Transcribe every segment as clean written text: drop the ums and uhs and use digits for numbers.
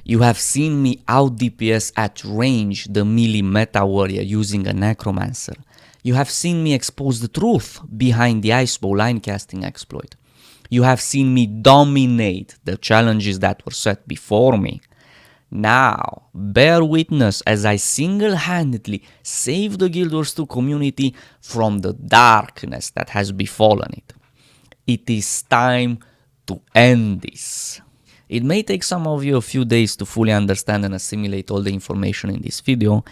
You have seen me out DPS at range the melee meta warrior using a necromancer. You have seen me expose the truth behind the Icebow line casting exploit. You have seen me dominate the challenges that were set before me. Now, bear witness as I single-handedly save the Guild Wars 2 community from the darkness that has befallen it. It is time to end this. It may take some of you a few days to fully understand and assimilate all the information in this video,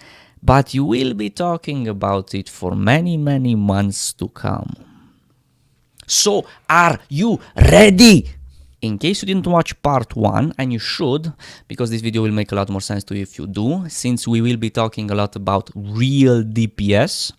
but you will be talking about it for many months to come. So, are you ready? In case you didn't watch part 1, and you should, because this video will make a lot more sense to you if you do, since we will be talking a lot about real DPS,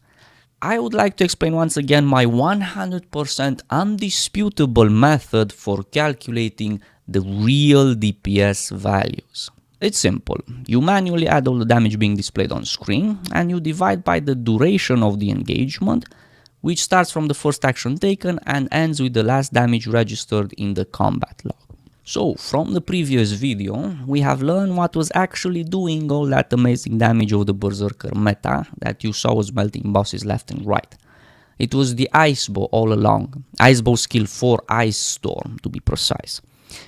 I would like to explain once again my 100% undisputable method for calculating the real DPS values. It's simple. You manually add all the damage being displayed on screen, and you divide by the duration of the engagement, which starts from the first action taken and ends with the last damage registered in the combat log. So, from the previous video, we have learned what was actually doing all that amazing damage of the Berserker meta that you saw was melting bosses left and right. It was the Icebow all along, Icebow skill 4 Ice Storm to be precise,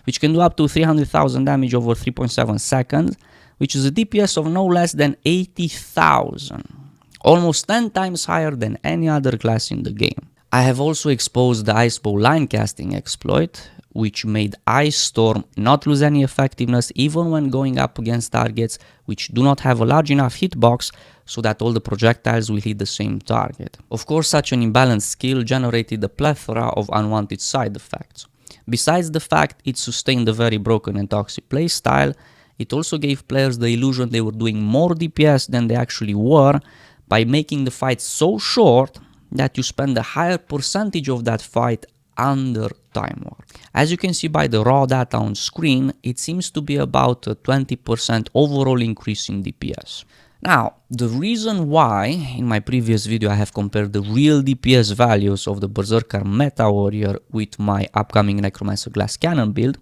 which can do up to 300,000 damage over 3.7 seconds, which is a DPS of no less than 80,000. Almost 10 times higher than any other class in the game. I have also exposed the Icebow line casting exploit, which made Ice Storm not lose any effectiveness even when going up against targets which do not have a large enough hitbox so that all the projectiles will hit the same target. Of course, such an imbalanced skill generated a plethora of unwanted side effects. Besides the fact it sustained a very broken and toxic playstyle, it also gave players the illusion they were doing more DPS than they actually were, by making the fight so short that you spend a higher percentage of that fight under time warp. As you can see by the raw data on screen, it seems to be about a 20% overall increase in DPS. Now, the reason why in my previous video I have compared the real DPS values of the Berserker Meta Warrior with my upcoming Necromancer Glass Cannon build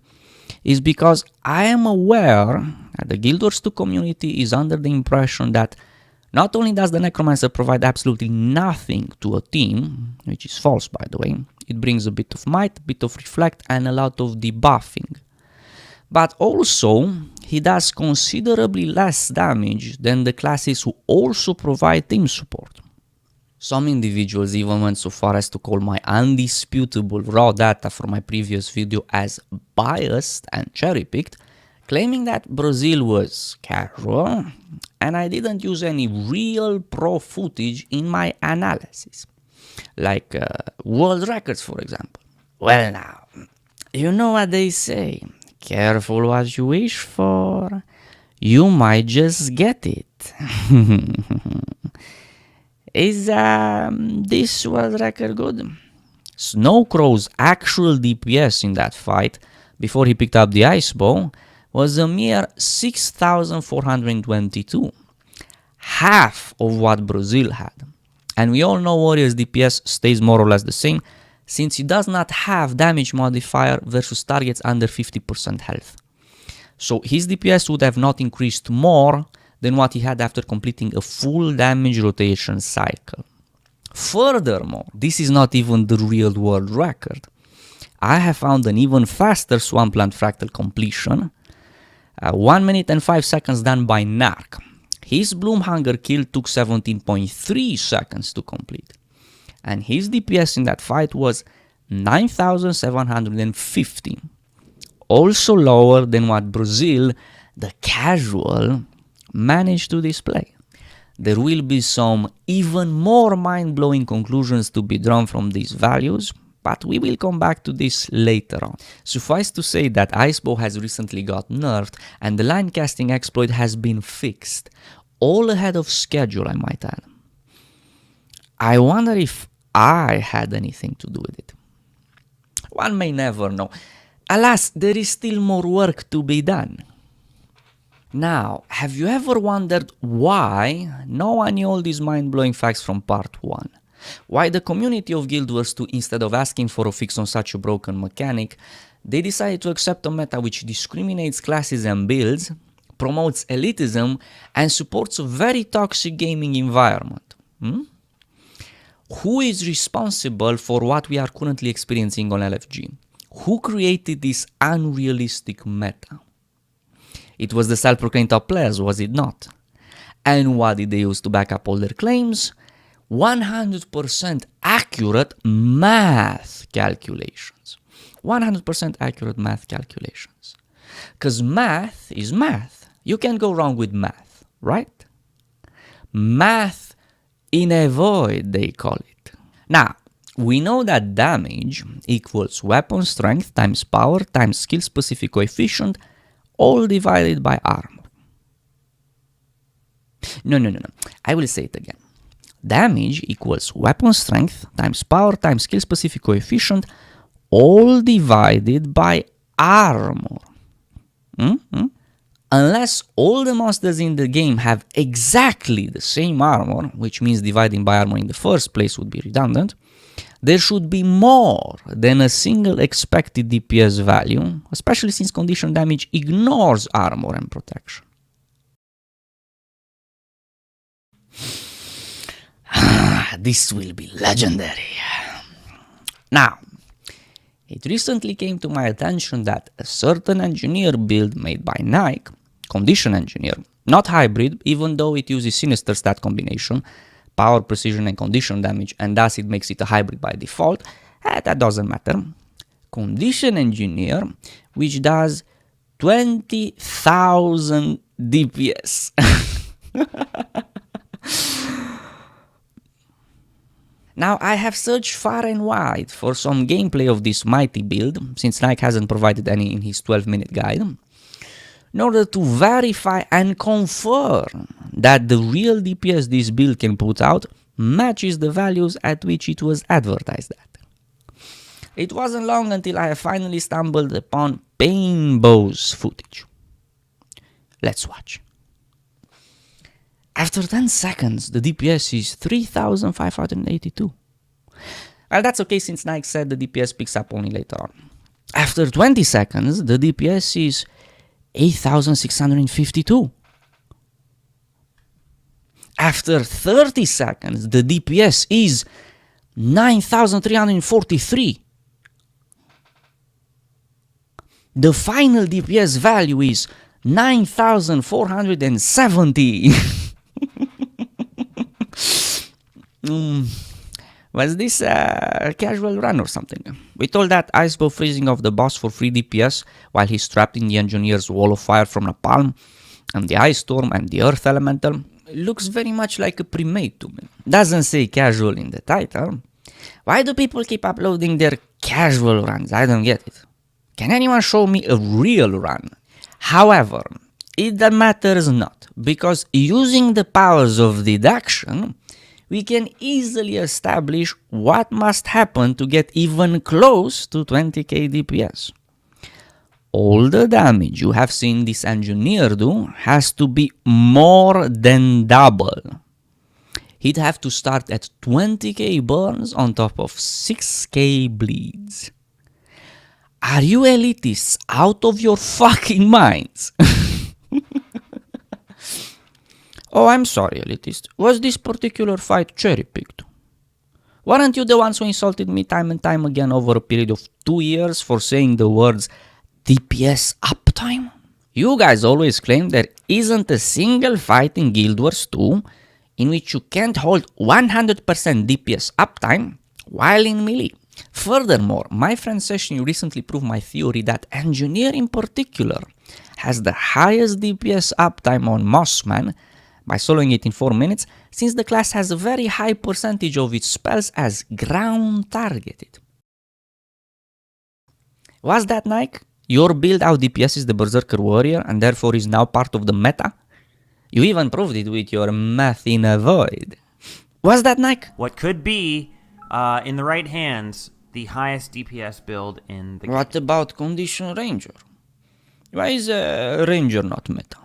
is because I am aware that the Guild Wars 2 community is under the impression that not only does the Necromancer provide absolutely nothing to a team, which is false by the way, it brings a bit of might, a bit of reflect and a lot of debuffing, but also he does considerably less damage than the classes who also provide team support. Some individuals even went so far as to call my undisputable raw data from my previous video as biased and cherry-picked, claiming that Brazil was casual and I didn't use any real pro footage in my analysis, like world records for example. Well now, you know what they say, careful what you wish for, you might just get it. Is this world record good? Snowcrow's actual DPS in that fight, before he picked up the Icebow, was a mere 6,422, half of what Brazil had. And we all know Warrior's DPS stays more or less the same, since he does not have damage modifier versus targets under 50% health. So his DPS would have not increased more than what he had after completing a full damage rotation cycle. Furthermore, this is not even the real world record. I have found an even faster Swampland Fractal completion, 1 minute and 5 seconds done by Narc. His Bloomhanger kill took 17.3 seconds to complete, and his DPS in that fight was 9,750, also lower than what Brazil, the casual, managed to display. There will be some even more mind-blowing conclusions to be drawn from these values, but we will come back to this later on. Suffice to say that Icebow has recently got nerfed and the line casting exploit has been fixed, all ahead of schedule I might add. I wonder if I had anything to do with it. One may never know. Alas, there is still more work to be done. Now, have you ever wondered why no one knew all these mind-blowing facts from part 1? Why the community of Guild Wars 2, instead of asking for a fix on such a broken mechanic, they decided to accept a meta which discriminates classes and builds promotes elitism, and supports a very toxic gaming environment. Who is responsible for what we are currently experiencing on LFG? Who created this unrealistic meta? It was the self-proclaimed top players, was it not? And what did they use to back up all their claims? 100% accurate math calculations. 100% accurate math calculations. Because math is math. You can't go wrong with math, right? Math in a void, they call it. Now, we know that damage equals weapon strength times power times skill specific coefficient, all divided by armor. No. I will say it again. Damage equals weapon strength times power times skill specific coefficient, all divided by armor. Unless all the monsters in the game have exactly the same armor, which means dividing by armor in the first place would be redundant, there should be more than a single expected DPS value, especially since condition damage ignores armor and protection. This will be legendary. Now, it recently came to my attention that a certain engineer build made by Nike, condition engineer, not hybrid, even though it uses sinister stat combination, power, precision, and condition damage, and thus it makes it a hybrid by default, that doesn't matter. Condition engineer, which does 20,000 DPS. Now, I have searched far and wide for some gameplay of this mighty build, since Nike hasn't provided any in his 12-minute guide, in order to verify and confirm that the real DPS this build can put out matches the values at which it was advertised at. It wasn't long until I finally stumbled upon Painbow's footage. Let's watch. After 10 seconds, the DPS is 3,582. Well, that's okay since Nike said the DPS picks up only later on. After 20 seconds, the DPS is 8,652. After 30 seconds, the DPS is 9,343. The final DPS value is 9,470. Was this a casual run or something? We told that icebow freezing of the boss for free DPS while he's trapped in the engineer's wall of fire from Napalm, and the ice storm and the earth elemental looks very much like a pre-made to me. Doesn't say casual in the title. Why do people keep uploading their casual runs? I don't get it. Can anyone show me a real run? However, it matters not, because using the powers of deduction, we can easily establish what must happen to get even close to 20k DPS. All the damage you have seen this engineer do has to be more than double. He'd have to start at 20k burns on top of 6k bleeds. Are you elitists out of your fucking minds? Oh, I'm sorry, elitist. Was this particular fight cherry-picked? Weren't you the ones who insulted me time and time again over a period of 2 years for saying the words DPS uptime? You guys always claim there isn't a single fight in Guild Wars 2 in which you can't hold 100% DPS uptime while in melee. Furthermore, my friend Session recently proved my theory that Engineer in particular has the highest DPS uptime on Mossman by soloing it in 4 minutes, since the class has a very high percentage of its spells as ground targeted. Was that Nike? Your build out DPS is the Berserker Warrior and therefore is now part of the meta? You even proved it with your math in a void. Was that Nike? What could be, in the right hands, the highest DPS build in the game. What about Condition Ranger? Why is a Ranger not meta?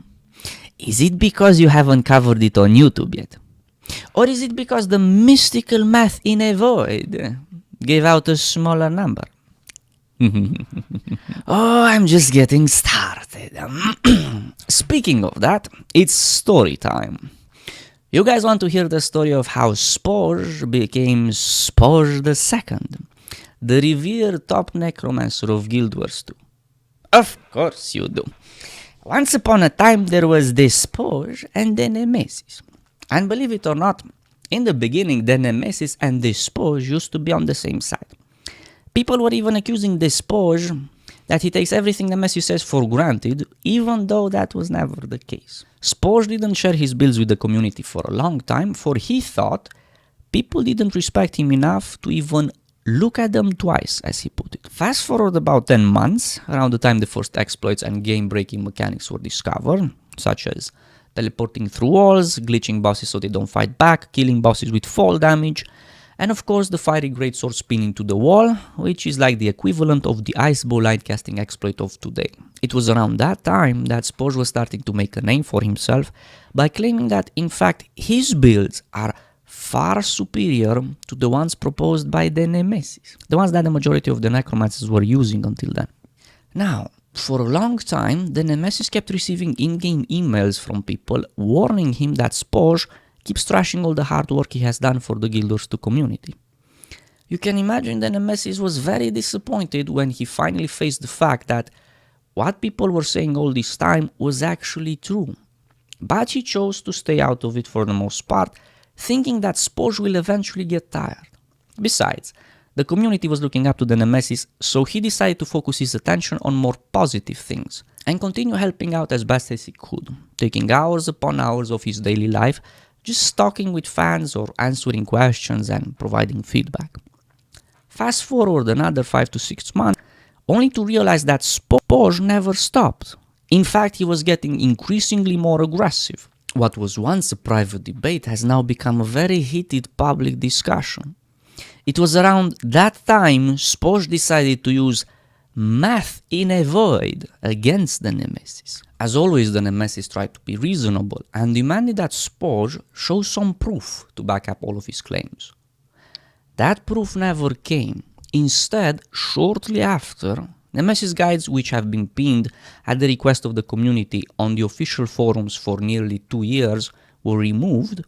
Is it because you haven't covered it on YouTube yet? Or is it because the mystical math in a void gave out a smaller number? Oh, I'm just getting started. Speaking of that, it's story time. You guys want to hear the story of how Sporge became Sporge II, the revered top necromancer of Guild Wars 2? Of course you do. Once upon a time there was the Sporge and the Nemesis. And believe it or not, in the beginning the Nemesis and the Sporge used to be on the same side. People were even accusing the Sporge that he takes everything Nemesis says for granted, even though that was never the case. Sporge didn't share his builds with the community for a long time, for he thought people didn't respect him enough to even look at them twice, as he put it. Fast forward about 10 months, around the time the first exploits and game-breaking mechanics were discovered, such as teleporting through walls, glitching bosses so they don't fight back, killing bosses with fall damage, and of course the fiery greatsword spinning to the wall, which is like the equivalent of the ice bow light casting exploit of today. It was around that time that Sporge was starting to make a name for himself by claiming that in fact his builds are far superior to the ones proposed by the Nemesis, the ones that the majority of the necromancers were using until then. Now, for a long time, the Nemesis kept receiving in-game emails from people warning him that Sporge keeps trashing all the hard work he has done for the Guild Wars 2 community. You can imagine the Nemesis was very disappointed when he finally faced the fact that what people were saying all this time was actually true. But he chose to stay out of it for the most part, thinking that Sporge will eventually get tired. Besides, the community was looking up to the Nemesis, so he decided to focus his attention on more positive things and continue helping out as best as he could, taking hours upon hours of his daily life just talking with fans or answering questions and providing feedback. Fast forward another 5 to 6 months, only to realize that Sporge never stopped. In fact, he was getting increasingly more aggressive. What was once a private debate has now become a very heated public discussion. It was around that time Sporge decided to use math in a void against the Nemesis. As always, the Nemesis tried to be reasonable and demanded that Sporge show some proof to back up all of his claims. That proof never came. Instead, shortly after, Nemesis guides, which have been pinned at the request of the community on the official forums for nearly 2 years, were removed,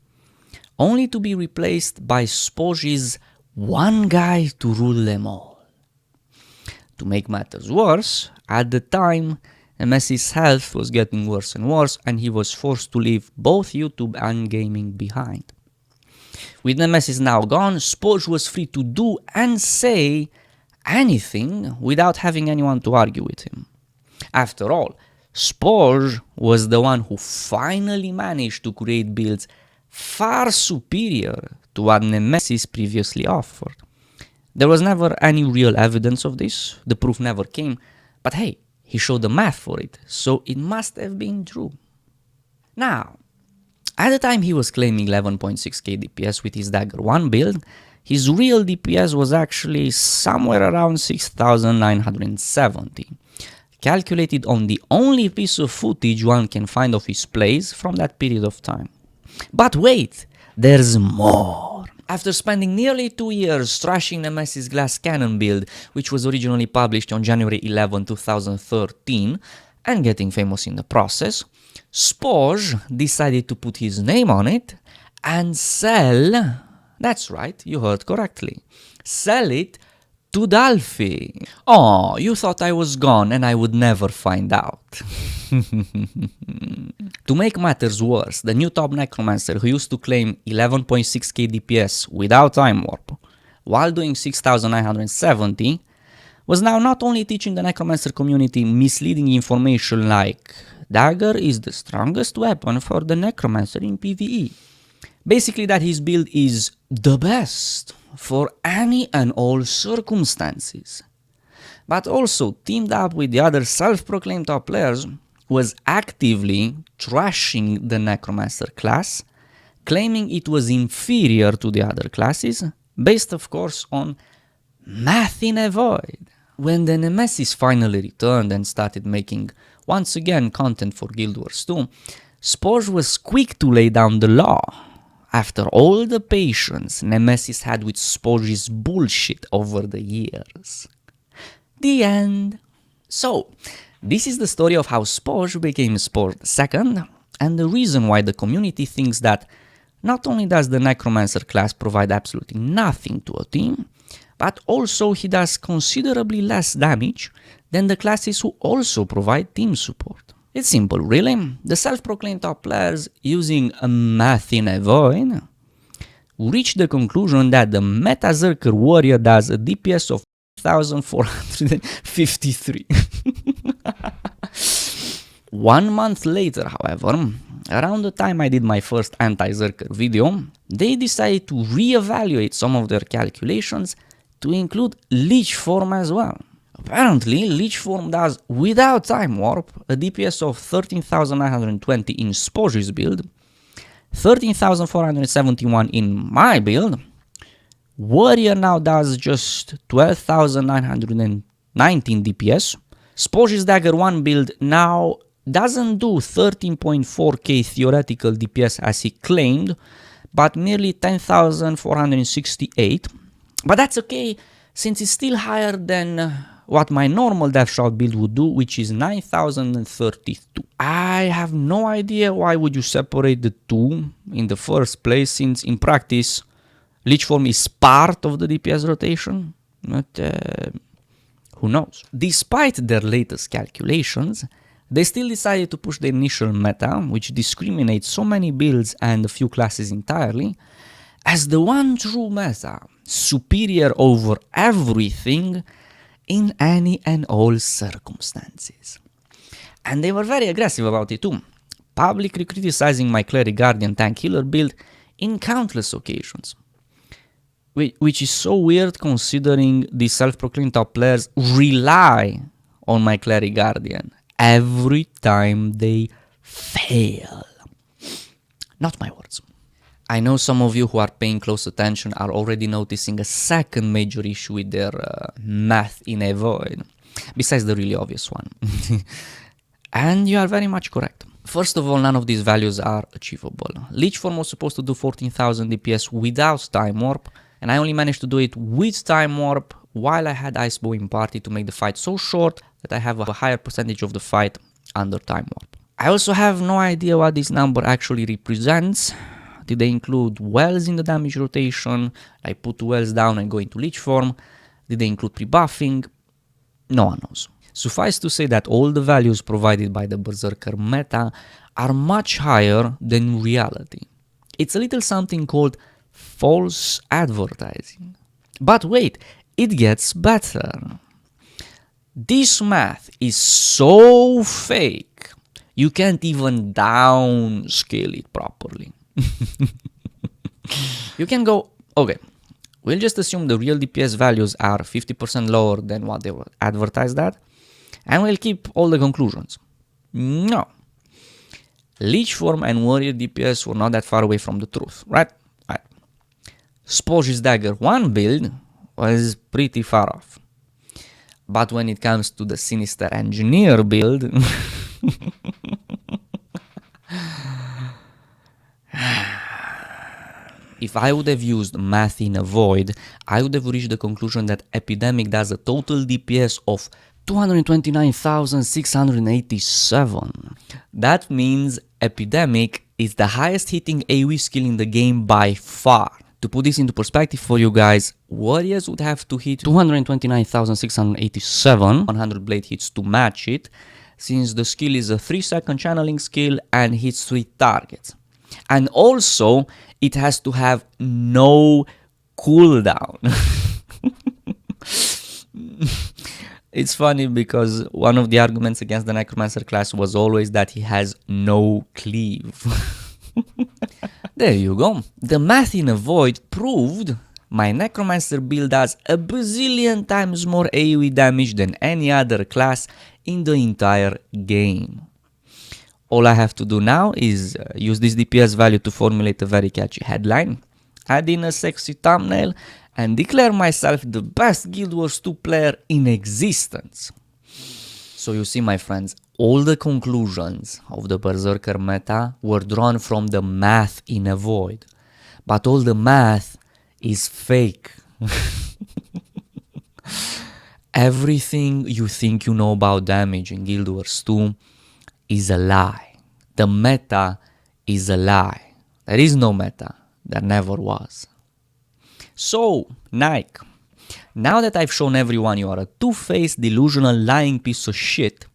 only to be replaced by Sporge's one guy to rule them all. To make matters worse, at the time, Nemesis' health was getting worse and worse, and he was forced to leave both YouTube and gaming behind. With Nemesis now gone, Sporge was free to do and say anything without having anyone to argue with him. After all, Sporge was the one who finally managed to create builds far superior to what Nemesis previously offered. There was never any real evidence of this, the proof never came, but hey, he showed the math for it, so it must have been true. Now, at the time he was claiming 11.6k DPS with his Dagger 1 build, his real DPS was actually somewhere around 6,970, calculated on the only piece of footage one can find of his plays from that period of time. But wait, there's more. After spending nearly 2 years trashing Nemesis Glass Cannon build, which was originally published on January 11, 2013, and getting famous in the process, Sporge decided to put his name on it and sell, that's right, you heard correctly, sell it to Dalfi. Oh, you thought I was gone and I would never find out. To make matters worse, the new top necromancer who used to claim 11.6k DPS without time warp, while doing 6,970, was now not only teaching the necromancer community misleading information like Dagger is the strongest weapon for the necromancer in PvE. Basically that his build is the best for any and all circumstances. But also teamed up with the other self-proclaimed top players, was actively trashing the necromancer class, claiming it was inferior to the other classes, based of course on math in a void. When the Nemesis finally returned and started making once again content for Guild Wars 2, Sporge was quick to lay down the law. After all the patience Nemesis had with Sporge's bullshit over the years. The end. So, this is the story of how Spoj became Spoj II, and the reason why the community thinks that not only does the Necromancer class provide absolutely nothing to a team, but also he does considerably less damage than the classes who also provide team support. It's simple, really. The self-proclaimed top players using a math in a void reached the conclusion that the Meta Zerker warrior does a DPS of 1453. 1 month later, however, around the time I did my first anti-Zerker video, they decided to re-evaluate some of their calculations to include Leech Form as well. Apparently, Leech Form does, without Time Warp, a DPS of 13,920 in Spoj's build, 13,471 in my build. Warrior now does just 12,919 DPS. Spoj's Dagger 1 build now doesn't do 13.4k theoretical DPS as he claimed, but merely 10,468. But that's okay, since it's still higher than what my normal Death Shout build would do, which is 9,032. I have no idea why would you separate the two in the first place, since in practice, Leech Form is part of the DPS rotation, but who knows. Despite their latest calculations, they still decided to push the initial meta, which discriminates so many builds and a few classes entirely, as the one true meta, superior over everything in any and all circumstances. And they were very aggressive about it too, publicly criticizing my Cleric Guardian tank healer build in countless occasions. Which is so weird considering the self-proclaimed top players rely on my Cleric Guardian every time they fail. Not my words. I know some of you who are paying close attention are already noticing a second major issue with their math in a void, besides the really obvious one. And you are very much correct. First of all, none of these values are achievable. Leech Form was supposed to do 14,000 DPS without Time Warp, and I only managed to do it with Time Warp while I had Icebow in party to make the fight so short that I have a higher percentage of the fight under Time Warp. I also have no idea what this number actually represents. Did they include wells in the damage rotation? I put wells down and go into Leech Form. Did they include pre-buffing? No one knows. Suffice to say that all the values provided by the Berserker meta are much higher than reality. It's a little something called false advertising. But wait, it gets better. This math is so fake, you can't even downscale it properly. You can go, okay, we'll just assume the real DPS values are 50% lower than what they were advertised at, and we'll keep all the conclusions. No. Leech Form and Warrior DPS were not that far away from the truth, right? Right. Spoj's Dagger 1 build was pretty far off. But when it comes to the Sinister Engineer build, if I would have used math in a void, I would have reached the conclusion that Epidemic does a total DPS of 229,687. That means Epidemic is the highest hitting AoE skill in the game by far. To put this into perspective for you guys, Warriors would have to hit 229,687 100 blade hits to match it, since the skill is a 3-second channeling skill and hits 3 targets. And also, it has to have no cooldown. It's funny because one of the arguments against the Necromancer class was always that he has no cleave. There you go. The math in a void proved my Necromancer build does a bazillion times more AoE damage than any other class in the entire game. All I have to do now is use this DPS value to formulate a very catchy headline, add in a sexy thumbnail, and declare myself the best Guild Wars 2 player in existence. So you see, my friends, all the conclusions of the Berserker meta were drawn from the math in a void, but all the math is fake. Everything you think you know about damage in Guild Wars 2 is a lie. The meta is a lie. There is no meta. There never was. So, Nike, now that I've shown everyone you are a two-faced, delusional, lying piece of shit,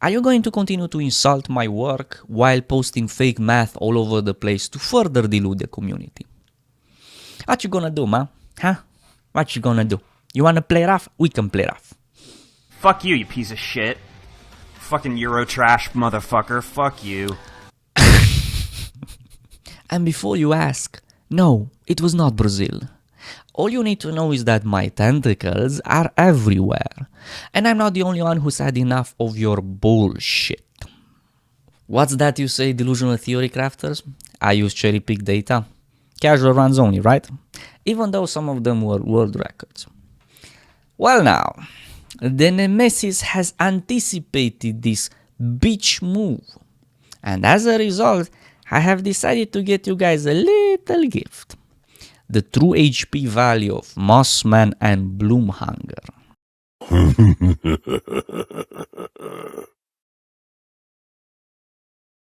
are you going to continue to insult my work while posting fake math all over the place to further delude the community? What you gonna do, man? Huh? What you gonna do? You wanna play rough? We can play rough. Fuck you, you piece of shit. Fucking Eurotrash motherfucker. Fuck you. And before you ask, no, it was not Brazil. All you need to know is that my tentacles are everywhere, and I'm not the only one who's had enough of your bullshit. What's that you say, delusional theory crafters? I use cherry-picked data. Casual runs only, right? Even though some of them were world records. Well now, the Nemesis has anticipated this bitch move, and as a result, I have decided to get you guys a little gift. The true HP value of Mossman and Bloomhanger.